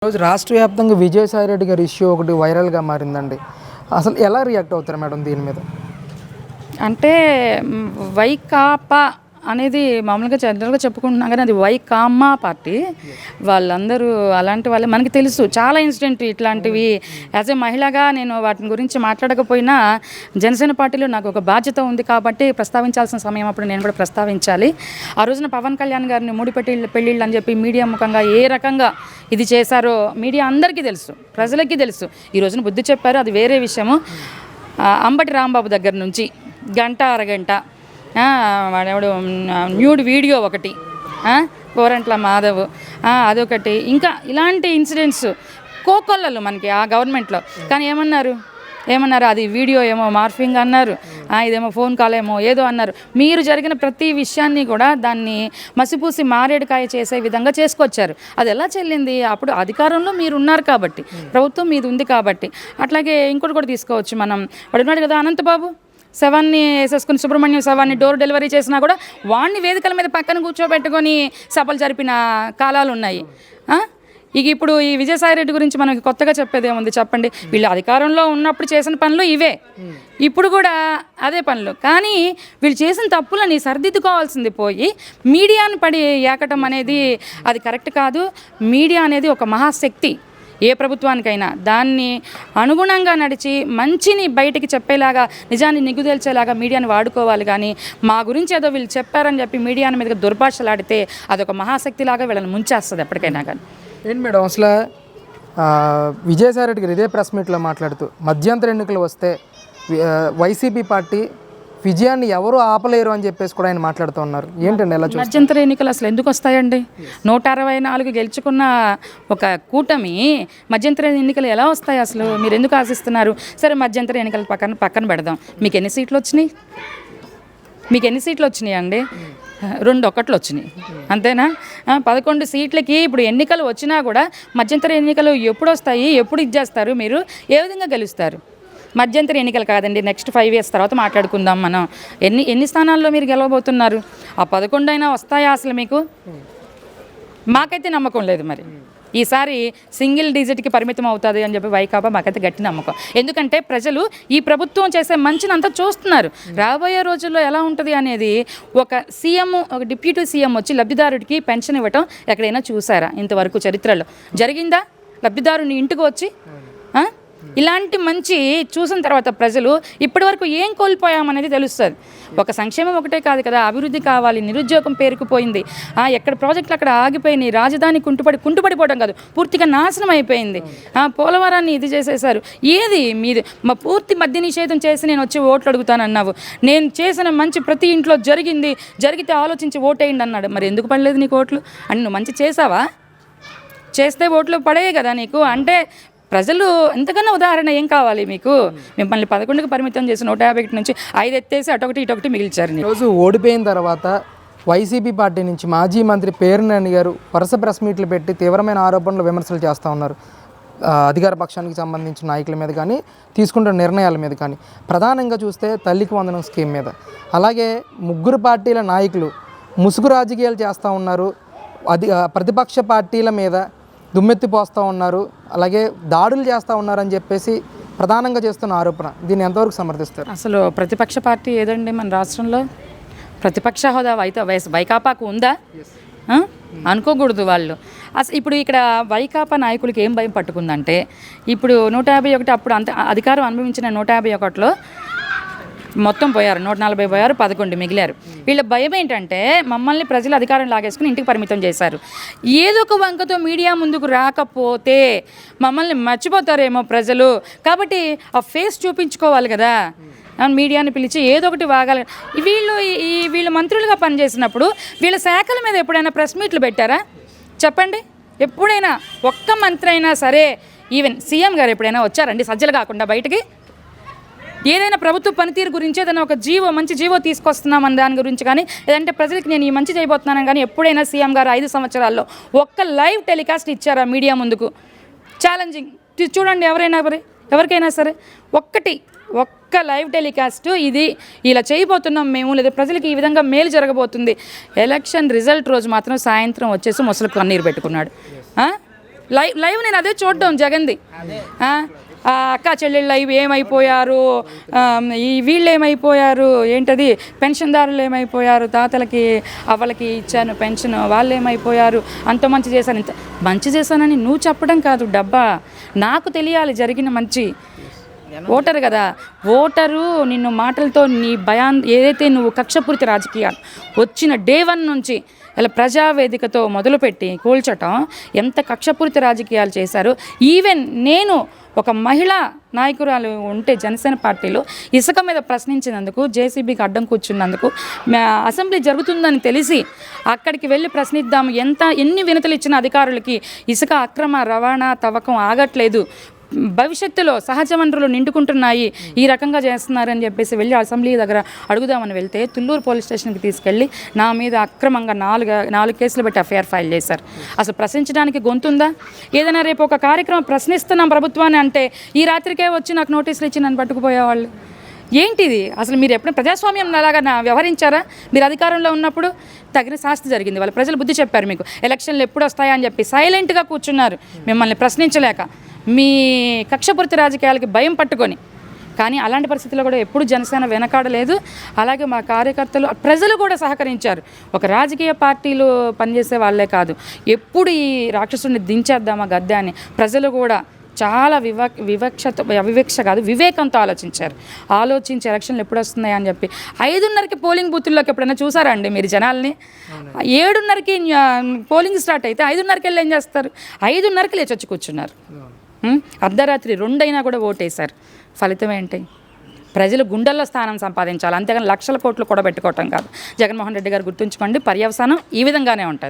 రోజు రాష్ట్ర వ్యాప్తంగా విజయసాయి రెడ్డి గారి ఇష్యూ ఒకటి వైరల్గా మారిందండి. అసలు ఎలా రియాక్ట్ అవుతారు మేడం దీని మీద? అంటే వైకాపా అనేది మామూలుగా జనరల్గా చెప్పుకుంటున్నాం కానీ అది వైకామా పార్టీ. వాళ్ళందరూ అలాంటి వాళ్ళే, మనకి తెలుసు చాలా ఇన్సిడెంట్ ఇట్లాంటివి. యాజ్ ఏ మహిళగా నేను వాటిని గురించి మాట్లాడకపోయినా జనసేన పార్టీలో నాకు ఒక బాధ్యత ఉంది కాబట్టి ప్రస్తావించాల్సిన సమయం అప్పుడు నేను కూడా ప్రస్తావించాలి. ఆ రోజున పవన్ కళ్యాణ్ గారిని మూడి పెళ్ళిళ్ళు అని చెప్పి మీడియా ముఖంగా ఏ రకంగా ఇది చేశారో మీడియా అందరికీ తెలుసు, ప్రజలకి తెలుసు. ఈ రోజున బుద్ధి చెప్పారు, అది వేరే విషయము. అంబటి రాంబాబు దగ్గర నుంచి గంట అరగంట వాడెవడు న్యూడ్ వీడియో ఒకటి, కోరంట్ల మాధవ్ అదొకటి, ఇంకా ఇలాంటి ఇన్సిడెంట్స్ కోకొల్లలు మనకి ఆ గవర్నమెంట్లో. కానీ ఏమన్నారు అది వీడియో ఏమో మార్ఫింగ్ అన్నారు, ఇదేమో ఫోన్ కాల్ ఏమో ఏదో అన్నారు. మీరు జరిగిన ప్రతి విషయాన్ని కూడా దాన్ని మసిపూసి మారేడుకాయ చేసే విధంగా చేసుకొచ్చారు. అది ఎలా చెల్లింది? అప్పుడు అధికారంలో మీరు ఉన్నారు కాబట్టి, ప్రభుత్వం మీది ఉంది కాబట్టి. అట్లాగే ఇంకోటి కూడా తీసుకోవచ్చు మనం. వాడు ఉన్నాడు కదా అనంతబాబు, శవాన్ని వేసేసుకుని సుబ్రహ్మణ్యం శవాన్ని డోర్ డెలివరీ చేసినా కూడా వాడిని వేదికల మీద పక్కన కూర్చోబెట్టుకొని సభలు జరిపిన కాలాలు ఉన్నాయి. ఇక ఇప్పుడు ఈ విజయసాయి రెడ్డి గురించి మనకి కొత్తగా చెప్పేది ఏముంది చెప్పండి? వీళ్ళు అధికారంలో ఉన్నప్పుడు చేసిన పనులు ఇవే, ఇప్పుడు కూడా అదే పనులు. కానీ వీళ్ళు చేసిన తప్పులని సరిదిద్దుకోవాల్సింది పోయి మీడియాను పడి ఏకటం అనేది అది కరెక్ట్ కాదు. మీడియా అనేది ఒక మహాశక్తి ఏ ప్రభుత్వానికైనా. దాన్ని అనుగుణంగా నడిచి మంచిని బయటికి చెప్పేలాగా, నిజాన్ని నిగ్గుదేల్చేలాగా మీడియాని వాడుకోవాలి. కానీ మా గురించి ఏదో వీళ్ళు చెప్పారని చెప్పి మీడియాని మీదకి దుర్భాషలాడితే అదొక మహాశక్తిలాగా వీళ్ళని ముంచేస్తుంది ఎప్పటికైనా. కానీ ఏంటి మేడం అసలు విజయసాయి రెడ్డి గారు ఇదే ప్రెస్ మీట్లో మాట్లాడుతూ మధ్యంతర ఎన్నికలు వస్తే వైసీపీ పార్టీ విజయాన్ని ఎవరు ఆపలేరు అని చెప్పేసి కూడా ఆయన మాట్లాడుతూ ఉన్నారు. ఏంటండి ఎలా చూస్తారు? మధ్యంతర ఎన్నికలు అసలు ఎందుకు వస్తాయండి? 164 గెలుచుకున్న ఒక కూటమి మధ్యంతర ఎన్నికలు ఎలా వస్తాయి అసలు? మీరు ఎందుకు ఆశిస్తున్నారు? సరే, మధ్యంతర ఎన్నికలు పక్కన పెడదాం. మీకు ఎన్ని సీట్లు వచ్చినాయి అండి? 2 వచ్చినాయి, అంతేనా? 11 సీట్లకి ఇప్పుడు ఎన్నికలు వచ్చినా కూడా మధ్యంతర ఎన్నికలు ఎప్పుడు వస్తాయి, ఎప్పుడు ఇచ్చేస్తారు, మీరు ఏ విధంగా గెలుస్తారు? మధ్యంతర ఎన్నికలు కాదండి, నెక్స్ట్ 5 years తర్వాత మాట్లాడుకుందాం మనం. ఎన్ని స్థానాల్లో మీరు గెలవబోతున్నారు? ఆ 11 అయినా వస్తాయా అసలు మీకు? మాకైతే నమ్మకం లేదు. మరి ఈసారి సింగిల్ డిజిట్కి పరిమితం అవుతుంది అని చెప్పి వైకాపా మాకైతే గట్టి నమ్మకం. ఎందుకంటే ప్రజలు ఈ ప్రభుత్వం చేసే మంచిని అంతా చూస్తున్నారు. రాబోయే రోజుల్లో ఎలా ఉంటుంది అనేది ఒక డిప్యూటీ సీఎం వచ్చి లబ్ధిదారుడికి పెన్షన్ ఇవ్వటం ఎక్కడైనా చూసారా ఇంతవరకు చరిత్రలో? జరిగిందా? లబ్ధిదారుని ఇంటికి వచ్చి ఇలాంటి మంచి చూసిన తర్వాత ప్రజలు ఇప్పటి వరకు ఏం కోల్పోయామనేది తెలుస్తుంది. ఒక సంక్షేమం ఒకటే కాదు కదా, అభివృద్ధి కావాలి. నిరుద్యోగం పేరుకుపోయింది, ఎక్కడ ప్రాజెక్టులు అక్కడ ఆగిపోయినాయి. రాజధాని కుంటుపడిపోవడం కాదు, పూర్తిగా నాశనం అయిపోయింది. పోలవరాన్ని ఇది చేసేశారు. ఏది మీది? పూర్తి మద్య నిషేధం చేసి నేను వచ్చి ఓట్లు అడుగుతానన్నావు. నేను చేసిన మంచి ప్రతి ఇంట్లో జరిగితే ఆలోచించి ఓటేయండి అన్నాడు. మరి ఎందుకు పడలేదు నీకు ఓట్లు? అని నువ్వు మంచి చేసావా? చేస్తే ఓట్లు పడేయే కదా నీకు. అంటే ప్రజలు ఎంతకన్నా ఉదాహరణ ఏం కావాలి మీకు? మిమ్మల్ని 11కి పరిమితం చేసి 150 నుంచి 5 ఎత్తేసి అటొకటి ఇటొకటి మిగిల్చారు. ఈరోజు ఓడిపోయిన తర్వాత వైసీపీ పార్టీ నుంచి మాజీ మంత్రి పేర్నాని గారు వరుస ప్రెస్ మీట్లు పెట్టి తీవ్రమైన ఆరోపణలు, విమర్శలు చేస్తూ ఉన్నారు. అధికార పక్షానికి సంబంధించిన నాయకుల మీద కానీ, తీసుకుంటున్న నిర్ణయాల మీద కానీ. ప్రధానంగా చూస్తే తల్లికి వందనం స్కీమ్ మీద, అలాగే 3 పార్టీల నాయకులు ముసుగు రాజకీయాలు చేస్తూ ఉన్నారు. ప్రతిపక్ష పార్టీల మీద దుమ్మెత్తిపోస్తూ ఉన్నారు, అలాగే దాడులు చేస్తూ ఉన్నారని చెప్పేసి ప్రధానంగా చేస్తున్న ఆరోపణ. దీన్ని ఎంతవరకు సమర్థిస్తారు? అసలు ప్రతిపక్ష పార్టీ ఏదండి మన రాష్ట్రంలో? ప్రతిపక్ష హోదా వైకాపాకు ఉందా? అనుకోకూడదు వాళ్ళు. అసలు ఇప్పుడు ఇక్కడ వైకాపా నాయకులకి ఏం భయం పట్టుకుందంటే, ఇప్పుడు 151 అప్పుడు అంత అధికారం అనుభవించిన 151లో మొత్తం పోయారు, 140 పోయారు, 11 మిగిలారు. వీళ్ళ భయం ఏంటంటే మమ్మల్ని ప్రజలు అధికారం లాగేసుకుని ఇంటికి పరిమితం చేశారు. ఏదో ఒక వంకతో మీడియా ముందుకు రాకపోతే మమ్మల్ని మర్చిపోతారేమో ప్రజలు. కాబట్టి ఆ ఫేస్ చూపించుకోవాలి కదా, మీడియాని పిలిచి ఏదో ఒకటి వాగాలి. వీళ్ళు మంత్రులుగా పనిచేసినప్పుడు వీళ్ళ శాఖల మీద ఎప్పుడైనా ప్రెస్ మీట్లు పెట్టారా చెప్పండి? ఎప్పుడైనా ఒక్క మంత్రి అయినా సరే, ఈవెన్ సీఎం గారు ఎప్పుడైనా వచ్చారండి సజ్జలు కాకుండా బయటికి? ఏదైనా ప్రభుత్వ పనితీరు గురించి ఏదైనా ఒక మంచి జీవో తీసుకొస్తున్నామని దాని గురించి కానీ, లేదంటే ప్రజలకి నేను ఈ మంచి చేయబోతున్నాను కానీ ఎప్పుడైనా సీఎం గారు 5 సంవత్సరాల్లో ఒక్క లైవ్ టెలికాస్ట్ ఇచ్చారా మీడియా ముందుకు? ఛాలెంజింగ్ చూడండి, ఎవరికైనా సరే ఒక్క లైవ్ టెలికాస్ట్, ఇది ఇలా చేయబోతున్నాం మేము, లేదా ప్రజలకి ఈ విధంగా మేలు జరగబోతుంది. ఎలక్షన్ రిజల్ట్ రోజు మాత్రం సాయంత్రం వచ్చేసి ముసలి కన్నీరు పెట్టుకున్నాడు. లైవ్ నేను అదే చూడడం జగన్ది. అక్క చెల్లెళ్ళు లైవ్ ఏమైపోయారు, ఈ వీళ్ళు ఏమైపోయారు, ఏంటది పెన్షన్దారులు ఏమైపోయారు, తాతలకి అవ్వలకి ఇచ్చాను పెన్షన్, వాళ్ళు ఏమైపోయారు, అంత మంచి చేశాను, ఇంత మంచి చేశానని నువ్వు చెప్పడం కాదు డబ్బా, నాకు తెలియాలి జరిగిన మంచి. ఓటరు కదా, ఓటరు నిన్ను మాటలతో నీ ఏదైతే నువ్వు కక్షపూరిత రాజకీయాలు వచ్చిన డే 1 నుంచి ఇలా ప్రజావేదికతో మొదలుపెట్టి కూల్చటం ఎంత కక్షపూరిత రాజకీయాలు చేశారు. ఈవెన్ నేను ఒక మహిళా నాయకురాలు ఉంటే జనసేన పార్టీలో ఇసుక మీద ప్రశ్నించినందుకు, జేసీబీకి అడ్డం కూర్చున్నందుకు, అసెంబ్లీ జరుగుతుందని తెలిసి అక్కడికి వెళ్ళి ప్రశ్నిద్దాము, ఎన్ని వినతులు ఇచ్చిన అధికారులకి ఇసుక అక్రమ రవాణా తవ్వకం ఆగట్లేదు, భవిష్యత్తులో సహజ వనరులు నిండుకుంటున్నాయి, ఈ రకంగా చేస్తున్నారని చెప్పేసి వెళ్ళి అసెంబ్లీ దగ్గర అడుగుదామని వెళ్తే తుళ్ళూరు పోలీస్ స్టేషన్కి తీసుకెళ్ళి నా మీద అక్రమంగా 4 కేసులు పెట్టి ఎఫ్ఐఆర్ ఫైల్ చేశారు. అసలు ప్రశ్నించడానికి గొంతుందా? ఏదైనా రేపు ఒక కార్యక్రమం ప్రశ్నిస్తున్నాం ప్రభుత్వాన్ని అంటే ఈ రాత్రికే వచ్చి నాకు నోటీసులు ఇచ్చి నన్ను పట్టుకుపోయేవాళ్ళు. ఏంటిది అసలు? మీరు ఎప్పుడు ప్రజాస్వామ్యం అలాగా వ్యవహరించారా? మీరు అధికారంలో ఉన్నప్పుడు తగిన శాస్తి జరిగింది, వాళ్ళ ప్రజలు బుద్ధి చెప్పారు మీకు, ఎలక్షన్లు ఎప్పుడు వస్తాయని చెప్పి సైలెంట్గా కూర్చున్నారు మిమ్మల్ని ప్రశ్నించలేక, మీ కక్షపూరిత రాజకీయాలకి భయం పట్టుకొని. కానీ అలాంటి పరిస్థితుల్లో కూడా ఎప్పుడు జనసేన వెనకాడలేదు. అలాగే మా కార్యకర్తలు, ప్రజలు కూడా సహకరించారు. ఒక రాజకీయ పార్టీలు పనిచేసే వాళ్ళే కాదు, ఎప్పుడు ఈ రాక్షసుడిని దించేద్దామా గద్దె అని ప్రజలు కూడా చాలా వివేకంతో ఆలోచించి ఎలక్షన్లు ఎప్పుడు వస్తున్నాయి అని చెప్పి 5:30కి పోలింగ్ బూతుల్లోకి ఎప్పుడైనా చూసారా అండి మీరు జనాల్ని? 7:30కి పోలింగ్ స్టార్ట్ అయితే 5:30కి వెళ్ళి ఏం చేస్తారు? 5:30కి లేచి వచ్చి కూర్చున్నారు. అర్ధరాత్రి 2 అయినా కూడా ఓటేశారు. ఫలితం ఏంటి? ప్రజలు గుండెల్లో స్థానం సంపాదించాలి, అంతేగాని లక్షల కోట్లు కూడా పెట్టుకోవటం కాదు. జగన్మోహన్ రెడ్డి గారు గుర్తుంచుకోండి, పర్యవసానం ఈ విధంగానే ఉంటుంది.